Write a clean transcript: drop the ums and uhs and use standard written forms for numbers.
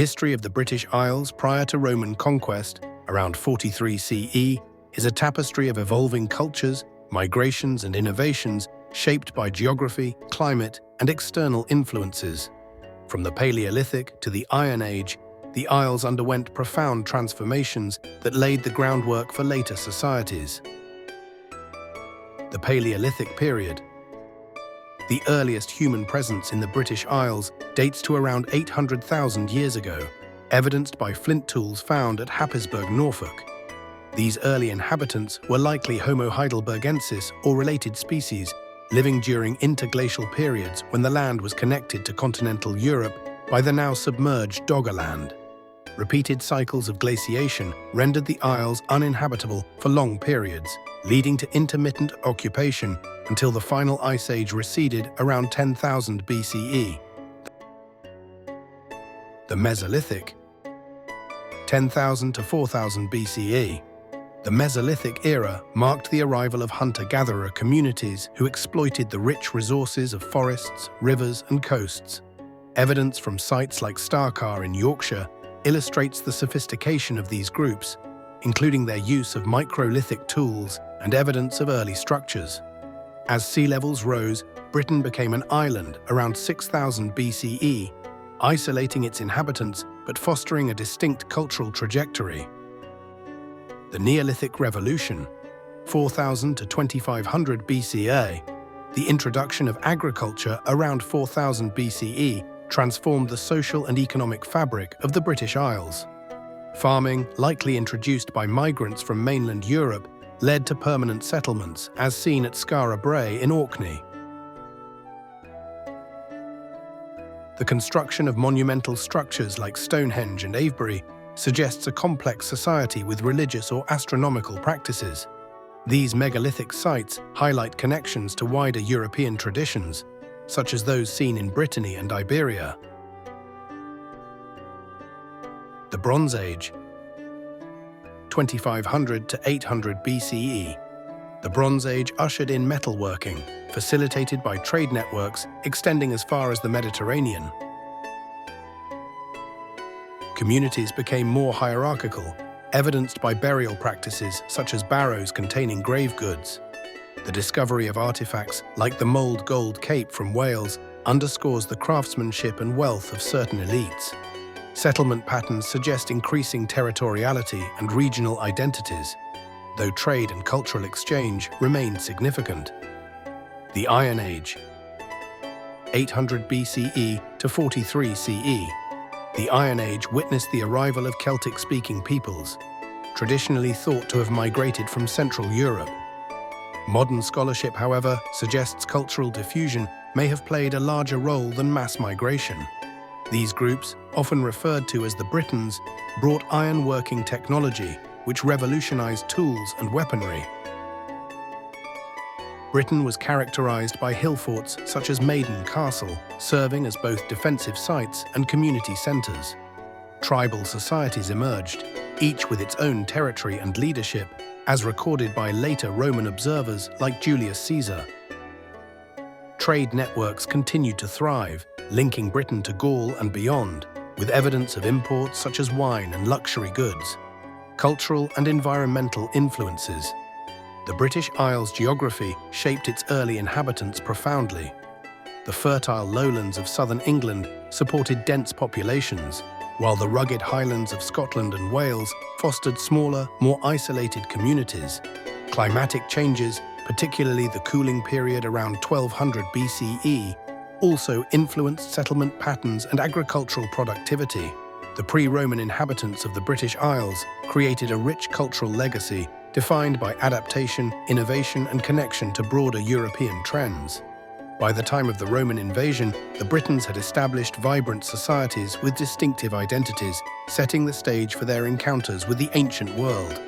history of the British Isles prior to Roman conquest, around 43 CE, is a tapestry of evolving cultures, migrations and innovations shaped by geography, climate, and external influences. From the Paleolithic to the Iron Age, the Isles underwent profound transformations that laid the groundwork for later societies. The Paleolithic period. The earliest human presence in the British Isles dates to around 800,000 years ago, evidenced by flint tools found at Happisburgh, Norfolk. These early inhabitants were likely Homo heidelbergensis or related species, living during interglacial periods when the land was connected to continental Europe by the now submerged Doggerland. Repeated cycles of glaciation rendered the Isles uninhabitable for long periods, leading to intermittent occupation until the final ice age receded around 10,000 BCE. The Mesolithic, 10,000 to 4,000 BCE. The Mesolithic era marked the arrival of hunter-gatherer communities who exploited the rich resources of forests, rivers, and coasts. Evidence from sites like Starcar in Yorkshire illustrates the sophistication of these groups, including their use of microlithic tools and evidence of early structures. As sea levels rose, Britain became an island around 6000 BCE, isolating its inhabitants but fostering a distinct cultural trajectory. The Neolithic Revolution, 4000 to 2500 BCE. The introduction of agriculture around 4000 BCE transformed the social and economic fabric of the British Isles. Farming, likely introduced by migrants from mainland Europe, led to permanent settlements, as seen at Skara Brae in Orkney. The construction of monumental structures like Stonehenge and Avebury suggests a complex society with religious or astronomical practices. These megalithic sites highlight connections to wider European traditions, such as those seen in Brittany and Iberia. The Bronze Age, 2500 to 800 BCE. The Bronze Age ushered in metalworking, facilitated by trade networks extending as far as the Mediterranean. Communities became more hierarchical, evidenced by burial practices such as barrows containing grave goods. The discovery of artifacts like the Mould Gold Cape from Wales underscores the craftsmanship and wealth of certain elites. Settlement patterns suggest increasing territoriality and regional identities, though trade and cultural exchange remained significant. The Iron Age, 800 BCE to 43 CE. The Iron Age witnessed the arrival of Celtic-speaking peoples, traditionally thought to have migrated from Central Europe. Modern scholarship, however, suggests cultural diffusion may have played a larger role than mass migration. These groups, often referred to as the Britons, brought iron-working technology, which revolutionized tools and weaponry. Britain was characterized by hill forts such as Maiden Castle, serving as both defensive sites and community centers. Tribal societies emerged, each with its own territory and leadership, as recorded by later Roman observers like Julius Caesar. Trade networks continued to thrive, linking Britain to Gaul and beyond, with evidence of imports such as wine and luxury goods. Cultural and environmental influences. The British Isles' geography shaped its early inhabitants profoundly. The fertile lowlands of southern England supported dense populations, while the rugged highlands of Scotland and Wales fostered smaller, more isolated communities. Climatic changes, particularly the cooling period around 1200 BCE, also influenced settlement patterns and agricultural productivity. The pre-Roman inhabitants of the British Isles created a rich cultural legacy defined by adaptation, innovation, and connection to broader European trends. By the time of the Roman invasion, the Britons had established vibrant societies with distinctive identities, setting the stage for their encounters with the ancient world.